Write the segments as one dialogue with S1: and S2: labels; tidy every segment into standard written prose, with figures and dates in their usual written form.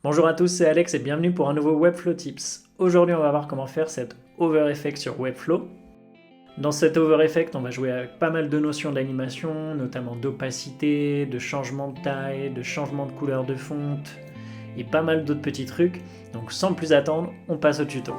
S1: Bonjour à tous, c'est Alex et bienvenue pour un nouveau Webflow Tips. Aujourd'hui, on va voir comment faire cet Over Effect sur Webflow. Dans cet Over Effect, on va jouer avec pas mal de notions d'animation, notamment d'opacité, de changement de taille, de changement de couleur de fonte et pas mal d'autres petits trucs. Donc sans plus attendre, on passe au tuto.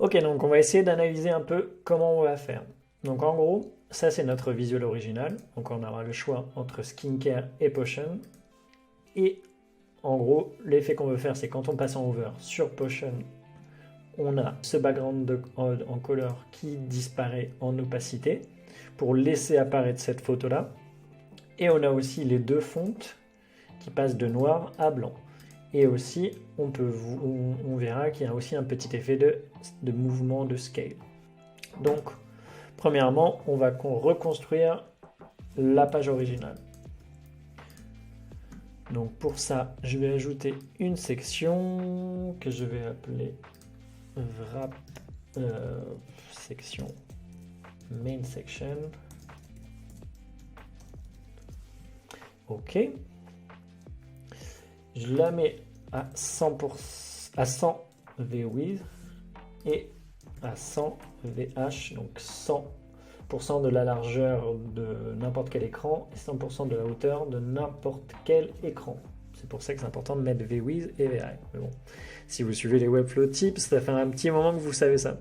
S1: Ok, donc on va essayer d'analyser un peu comment on va faire. Donc en gros, ça c'est notre visuel original. Donc on aura le choix entre skincare et potion. Et en gros, l'effet qu'on veut faire, c'est quand on passe en over sur potion, on a ce background en couleur qui disparaît en opacité pour laisser apparaître cette photo-là. Et on a aussi les deux fontes qui passent de noir à blanc. Et aussi, on verra qu'il y a aussi un petit effet de mouvement de scale. Donc, premièrement, on va reconstruire la page originale. Donc pour ça, je vais ajouter une section que je vais appeler wrap section main section. Ok. Je la mets à 100 VWidth et à 100 VH, donc 100% de la largeur de n'importe quel écran et 100% de la hauteur de n'importe quel écran. C'est pour ça que c'est important de mettre VWidth et VHeight. Mais bon, si vous suivez les Webflow Tips, ça fait un petit moment que vous savez ça.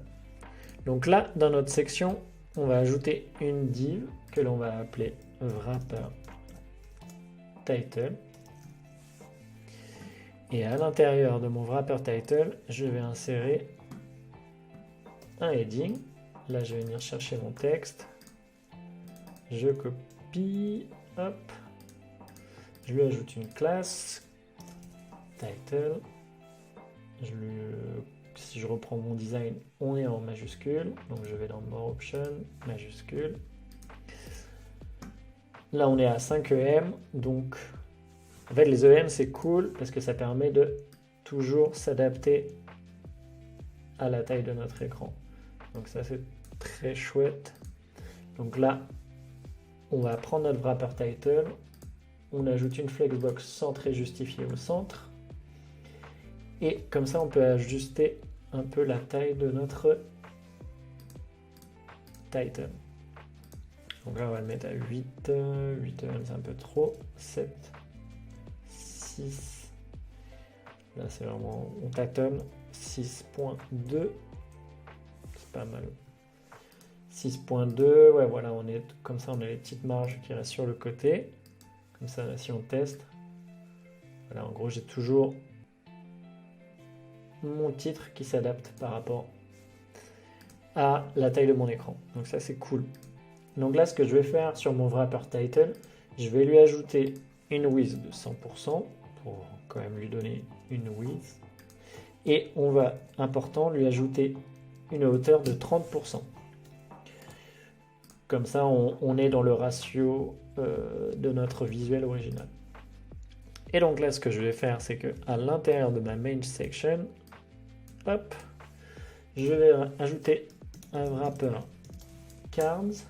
S1: Donc là, dans notre section, on va ajouter une div que l'on va appeler wrapper title. Et à l'intérieur de mon wrapper title, je vais insérer un heading. Là, je vais venir chercher mon texte. Je copie, hop. Je lui ajoute une classe, title. Si je reprends mon design, on est en majuscule. Donc, je vais dans More Options, majuscule. Là, on est à 5 EM. Donc, en fait, les EM, c'est cool parce que ça permet de toujours s'adapter à la taille de notre écran. Donc ça, c'est très chouette. Donc là, on va prendre notre wrapper title. On ajoute une flexbox centrée justifiée au centre. Et comme ça, on peut ajuster un peu la taille de notre title. Donc là, on va le mettre à 8. 8 c'est un peu trop. 7. 6. Là, c'est vraiment... On tâtonne. 6.2. C'est pas mal. 6.2, ouais, voilà, on est comme ça, on a les petites marges qui restent sur le côté. Comme ça, si on teste, voilà, en gros, j'ai toujours mon titre qui s'adapte par rapport à la taille de mon écran. Donc ça, c'est cool. Donc là, ce que je vais faire sur mon wrapper title, je vais lui ajouter une width de 100% pour quand même lui donner une width. Et on va, important, lui ajouter une hauteur de 30%. Comme ça, on est dans le ratio de notre visuel original. Et donc là, ce que je vais faire, c'est que à l'intérieur de ma main section, hop, je vais ajouter un wrapper cards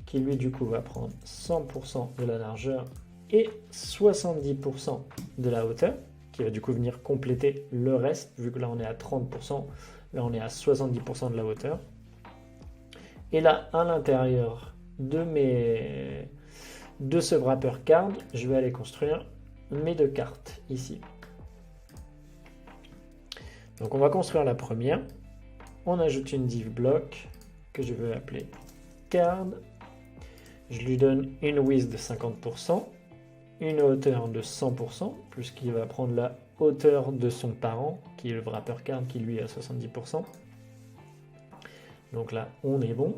S1: qui lui du coup va prendre 100% de la largeur et 70% de la hauteur, qui va du coup venir compléter le reste, vu que là on est à 30%, là on est à 70% de la hauteur. Et là, à l'intérieur de ce wrapper card, je vais aller construire mes deux cartes ici. Donc on va construire la première. On ajoute une div block que je vais appeler card. Je lui donne une width de 50%, une hauteur de 100%, puisqu'il va prendre la hauteur de son parent, qui est le wrapper card, qui lui est à 70%. Donc là, on est bon.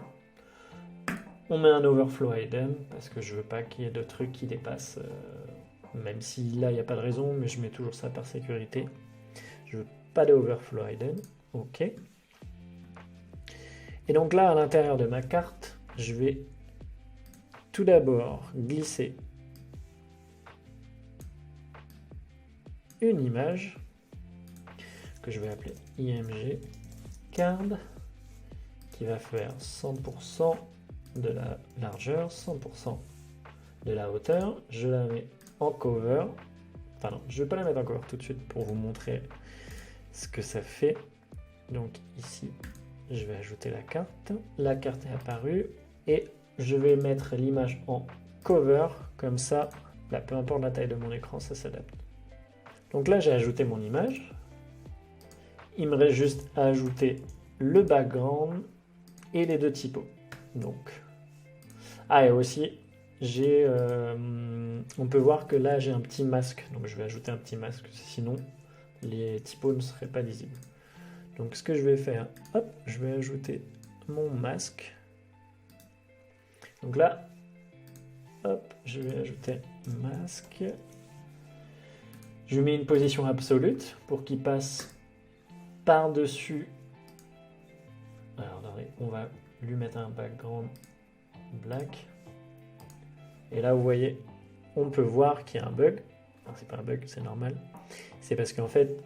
S1: On met un overflow hidden, parce que je veux pas qu'il y ait de trucs qui dépassent, même si là, il n'y a pas de raison, mais je mets toujours ça par sécurité. Je veux pas de overflow hidden. OK. Et donc là, à l'intérieur de ma carte, je vais tout d'abord glisser une image que je vais appeler img card qui va faire 100% de la largeur, 100% de la hauteur, je la mets en cover. Enfin non, je ne vais pas la mettre en cover tout de suite pour vous montrer ce que ça fait. Donc ici, je vais ajouter la carte. La carte est apparue et je vais mettre l'image en cover. Comme ça, là, peu importe la taille de mon écran, ça s'adapte. Donc là, j'ai ajouté mon image. Il me reste juste à ajouter le background et les deux typos. Donc, et aussi, on peut voir que là, j'ai un petit masque. Donc, je vais ajouter un petit masque, sinon, les typos ne seraient pas lisibles. Donc, ce que je vais faire, hop, je vais ajouter mon masque. Donc là, hop, je vais ajouter masque. Je mets une position absolue pour qu'il passe par-dessus. Alors, on va lui mettre un background black. Et là, vous voyez, on peut voir qu'il y a un bug. Enfin, c'est pas un bug, c'est normal. C'est parce qu'en fait,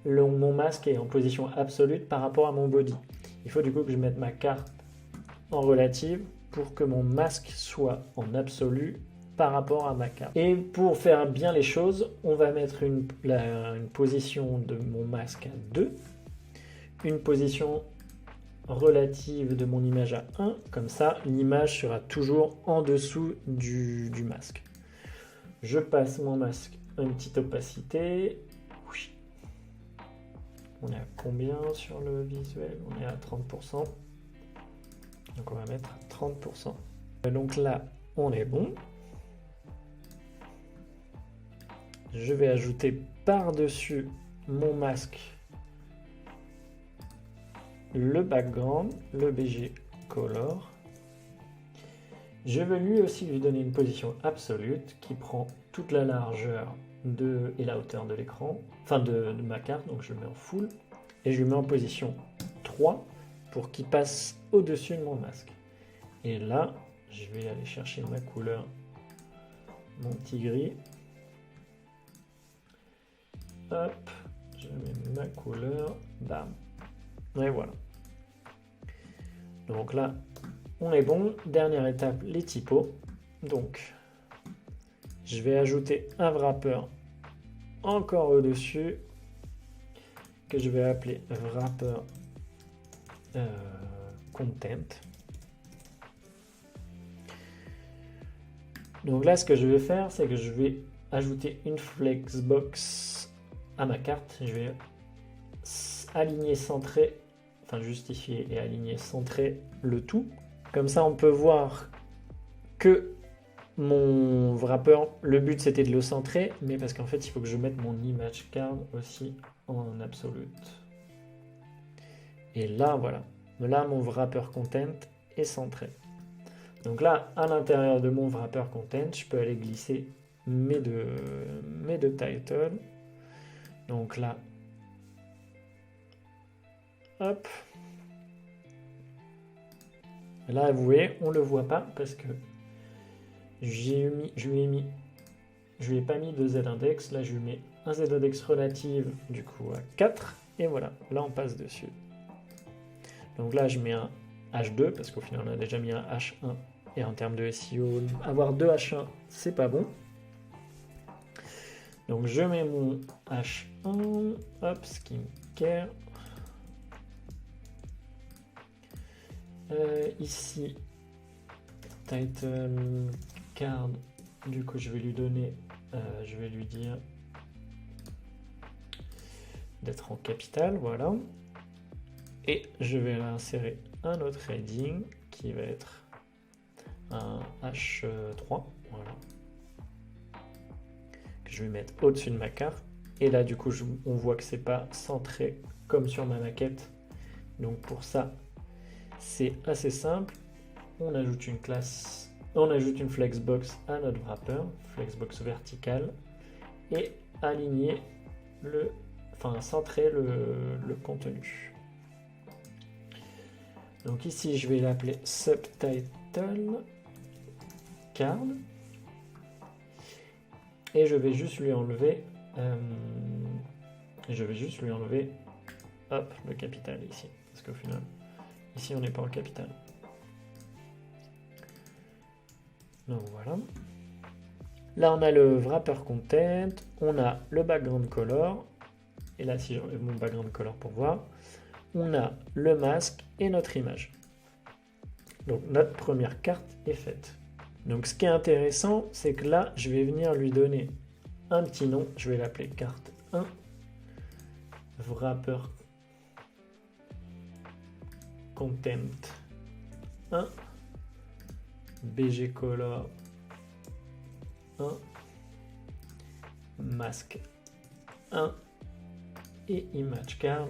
S1: mon masque est en position absolue par rapport à mon body. Il faut du coup que je mette ma carte en relative pour que mon masque soit en absolu par rapport à ma carte. Et pour faire bien les choses, on va mettre une position de mon masque à 2, une position relative de mon image à 1, comme ça l'image sera toujours en dessous du masque. Je passe mon masque à une petite opacité. On est à combien sur le visuel? On est à 30%. Donc on va mettre 30%. Donc là, on est bon. Je vais ajouter par-dessus mon masque le background, le BG color. Je vais lui aussi lui donner une position absolue qui prend toute la largeur et la hauteur de l'écran, enfin de ma carte, donc je le mets en full. Et je le mets en position 3 pour qu'il passe au-dessus de mon masque. Et là, je vais aller chercher ma couleur, mon petit gris. Hop, je mets ma couleur, bam. Et voilà. Donc là, on est bon. Dernière étape, les typos. Donc, je vais ajouter un wrapper encore au-dessus que je vais appeler wrapper content. Donc là, ce que je vais faire, c'est que je vais ajouter une flexbox à ma carte. Je vais aligner, centrer, enfin justifier et aligner, centrer le tout. Comme ça, on peut voir que mon wrapper, le but c'était de le centrer, mais parce qu'en fait, il faut que je mette mon image card aussi en absolute. Et là, voilà. Là, mon wrapper content est centré. Donc là, à l'intérieur de mon wrapper content, je peux aller glisser mes deux titles. Donc là, hop. Et là, vous voyez, on ne le voit pas parce que je lui ai pas mis de z-index. Là, je lui mets un z-index relative du coup à 4. Et voilà, là, on passe dessus. Donc là, je mets un H2 parce qu'au final, on a déjà mis un H1. Et en termes de SEO, avoir deux H1, c'est pas bon. Donc je mets mon H1, hop, skincare. Ici, title card, du coup je vais lui donner, je vais lui dire d'être en capital, voilà. Et je vais insérer un autre heading qui va être un H3, voilà. Que je vais mettre au-dessus de ma carte. Et là, du coup, on voit que c'est pas centré comme sur ma maquette. Donc pour ça, c'est assez simple. On ajoute une classe, on ajoute une flexbox à notre wrapper, flexbox verticale, et aligner centrer le contenu. Donc ici, je vais l'appeler subtitle card. Et je vais juste lui enlever hop, le capital ici. Parce qu'au final, ici on n'est pas en capital. Donc voilà. Là, on a le wrapper content, on a le background color, et là, si j'enlève mon background color pour voir, on a le masque et notre image. Donc notre première carte est faite. Donc ce qui est intéressant, c'est que là, je vais venir lui donner un petit nom. Je vais l'appeler carte 1, wrapper content 1, BG color 1, masque 1 et image card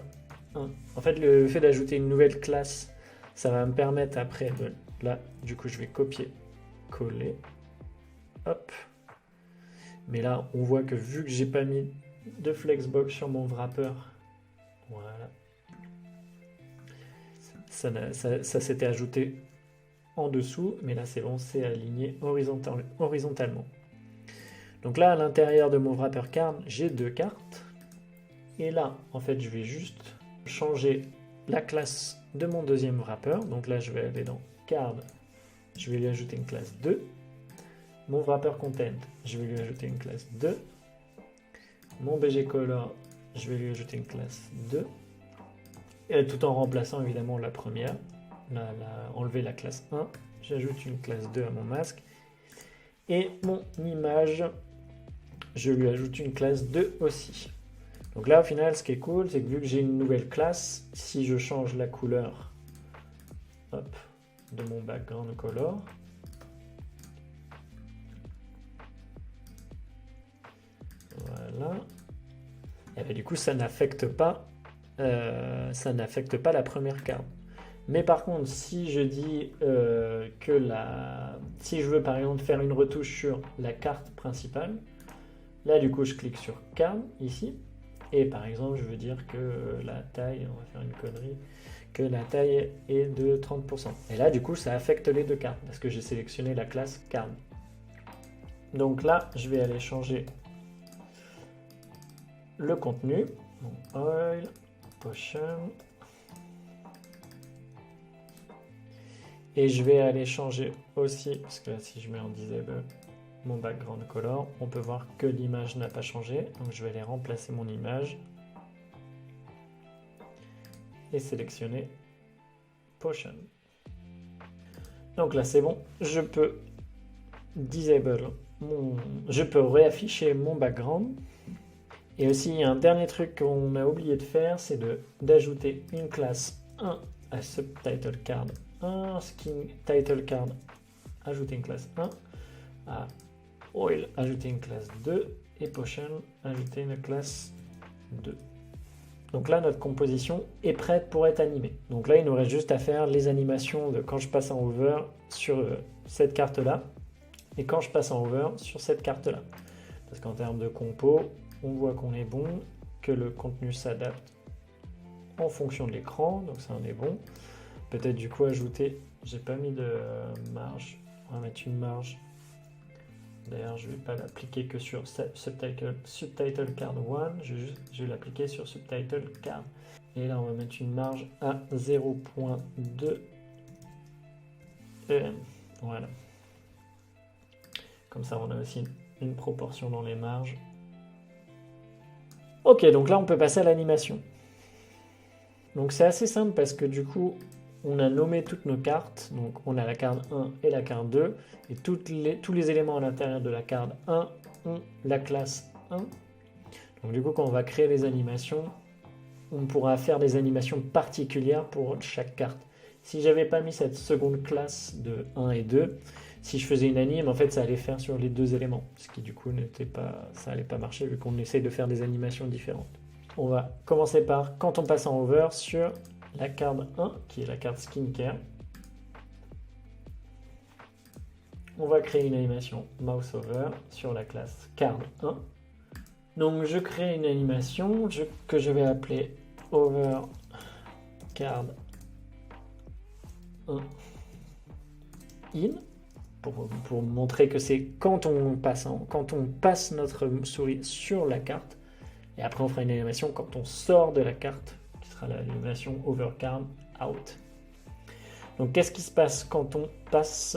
S1: 1. En fait, le fait d'ajouter une nouvelle classe, ça va me permettre après de... Là, du coup, je vais copier, coller, hop. Mais là, on voit que vu que j'ai pas mis de flexbox sur mon wrapper, voilà, ça s'était ajouté en dessous, mais là c'est bon, c'est aligné horizontalement. Donc là, à l'intérieur de mon wrapper card, j'ai 2 cartes. Et là, en fait, je vais juste changer la classe de mon deuxième wrapper. Donc là, je vais aller dans card, je vais lui ajouter une classe 2. Mon wrapper content, je vais lui ajouter une classe 2. Mon BG color, je vais lui ajouter une classe 2. Et tout en remplaçant évidemment la première. Enlever la classe 1. J'ajoute une classe 2 à mon masque. Et mon image, je lui ajoute une classe 2 aussi. Donc là, au final, ce qui est cool, c'est que vu que j'ai une nouvelle classe, si je change la couleur hop, de mon background color, voilà, et bien, du coup, ça n'affecte pas la première carte. Mais par contre, si je dis si je veux par exemple faire une retouche sur la carte principale, là du coup je clique sur card ici, et par exemple je veux dire que la taille, on va faire une connerie, que la taille est de 30%. Et là du coup ça affecte les deux cartes, parce que j'ai sélectionné la classe card. Donc là je vais aller changer le contenu, mon oil, potion, et je vais aller changer aussi, parce que là si je mets en disable mon background color, on peut voir que l'image n'a pas changé, donc je vais aller remplacer mon image et sélectionner potion. Donc là c'est bon, je peux disable je peux réafficher mon background. Et aussi, il y a un dernier truc qu'on a oublié de faire, c'est d'ajouter une classe 1 à subtitle card 1, skin title card, ajouter une classe 1, à oil, ajouter une classe 2, et potion, ajouter une classe 2. Donc là, notre composition est prête pour être animée. Donc là, il nous reste juste à faire les animations de quand je passe en over sur cette carte-là, et quand je passe en over sur cette carte-là. Parce qu'en termes de compo, on voit qu'on est bon, que le contenu s'adapte en fonction de l'écran, donc ça en est bon. Peut-être du coup ajouter, j'ai pas mis de marge, on va mettre une marge. D'ailleurs je vais pas l'appliquer que sur subtitle card 1, je vais l'appliquer sur subtitle card. Et là on va mettre une marge à 0.2 EM. Voilà. Comme ça on a aussi une proportion dans les marges. Ok, donc là on peut passer à l'animation. Donc c'est assez simple parce que du coup on a nommé toutes nos cartes. Donc on a la carte 1 et la carte 2. Et tous les éléments à l'intérieur de la carte 1 ont la classe 1. Donc du coup quand on va créer les animations, on pourra faire des animations particulières pour chaque carte. Si j'avais pas mis cette seconde classe de 1 et 2, si je faisais une anime, en fait, ça allait faire sur les deux éléments, ce qui du coup ça allait pas marcher vu qu'on essaye de faire des animations différentes. On va commencer par, quand on passe en over, sur la carte 1, qui est la carte skincare. On va créer une animation mouse over sur la classe card 1. Donc je crée une animation que je vais appeler over card 1 in. Pour montrer que c'est quand on passe notre souris sur la carte, et après on fera une animation quand on sort de la carte, qui sera l'animation overcard out. Donc qu'est-ce qui se passe quand on passe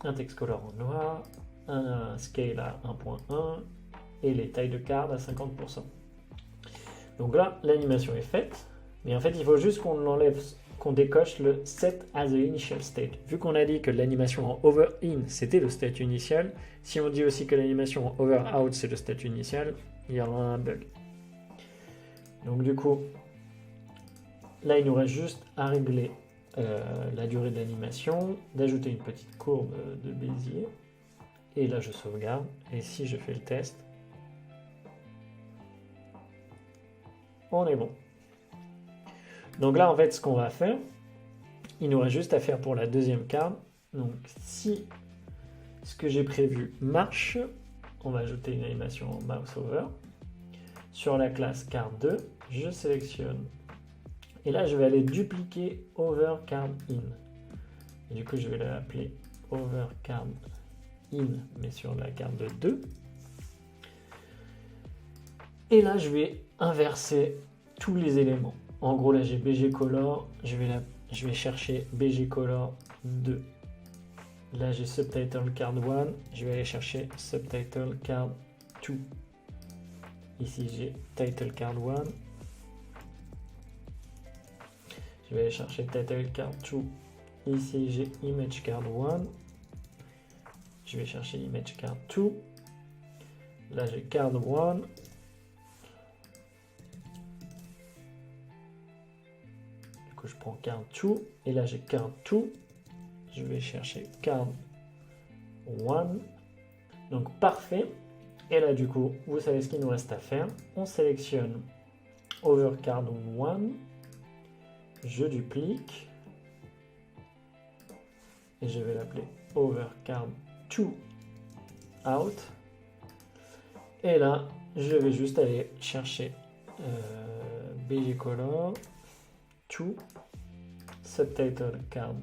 S1: un text color en noir, un scale à 1.1 et les tailles de card à 50%. Donc là, l'animation est faite, mais en fait, il faut juste qu'on enlève, qu'on décoche le set as the initial state. Vu qu'on a dit que l'animation en over in, c'était le state initial, si on dit aussi que l'animation en over out, c'est le state initial, il y aura un bug. Donc du coup, là, il nous reste juste à régler la durée de l'animation, d'ajouter une petite courbe de Bézier. Et là, je sauvegarde. Et si je fais le test, on est bon. Donc là, en fait, ce qu'on va faire, il nous reste juste à faire pour la deuxième carte. Donc si ce que j'ai prévu marche, on va ajouter une animation en mouse over. Sur la classe card 2, je sélectionne. Et là, je vais aller dupliquer over card in. Et du coup, je vais l'appeler over card in, mais sur la carte 2. Et là, je vais inverser tous les éléments. En gros, là, j'ai BG Color. Je vais chercher BG Color 2. Là, j'ai Subtitle Card 1. Je vais aller chercher Subtitle Card 2. Ici, j'ai Title Card 1. Je vais aller chercher Title Card 2. Ici, j'ai Image Card 1. Je vais chercher Image Card 2. Là, j'ai Card 1. Du coup, je prends Card 2. Et là, j'ai Card 2. Je vais chercher Card 1. Donc, parfait. Et là, du coup, vous savez ce qu'il nous reste à faire. On sélectionne Over Card 1. Je duplique. Et je vais l'appeler Over Card 2 Out. Et là, je vais juste aller chercher BG Color 2 Subtitle Card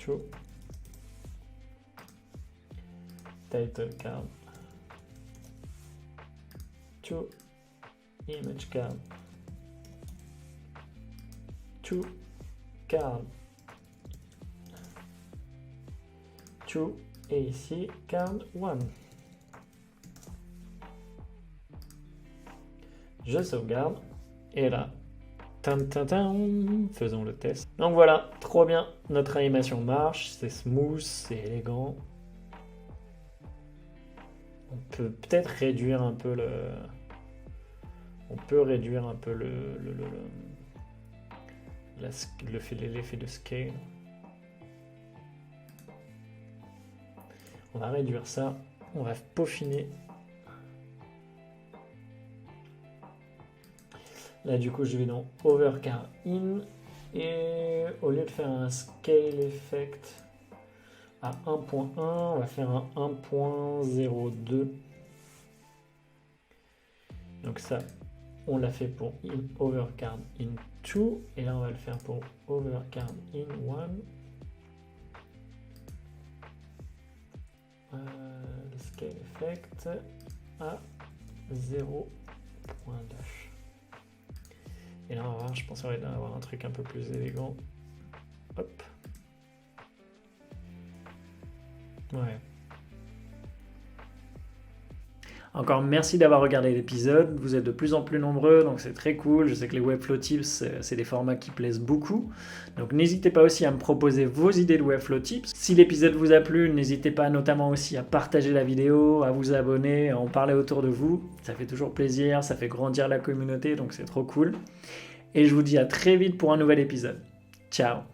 S1: 2 Title Card 2 Image Card 2 Card 2 et ici Card 1. Je sauvegarde et là, faisons le test. Donc voilà, trop bien, notre animation marche, c'est smooth, c'est élégant. On peut peut-être réduire un peu l'effet de scale. On va réduire ça, on va peaufiner. Là, du coup, je vais dans Overcard In et au lieu de faire un Scale Effect à 1.1, on va faire un 1.02. Donc ça, on l'a fait pour Overcard In 2 et là, on va le faire pour Overcard In 1. Le Scale Effect à 0.2. Et là, on va voir, je pense qu'on va avoir un truc un peu plus élégant. Hop. Ouais. Encore merci d'avoir regardé l'épisode. Vous êtes de plus en plus nombreux, donc c'est très cool. Je sais que les Webflow Tips, c'est des formats qui plaisent beaucoup. Donc n'hésitez pas aussi à me proposer vos idées de Webflow Tips. Si l'épisode vous a plu, n'hésitez pas notamment aussi à partager la vidéo, à vous abonner, à en parler autour de vous. Ça fait toujours plaisir, ça fait grandir la communauté, donc c'est trop cool. Et je vous dis à très vite pour un nouvel épisode. Ciao!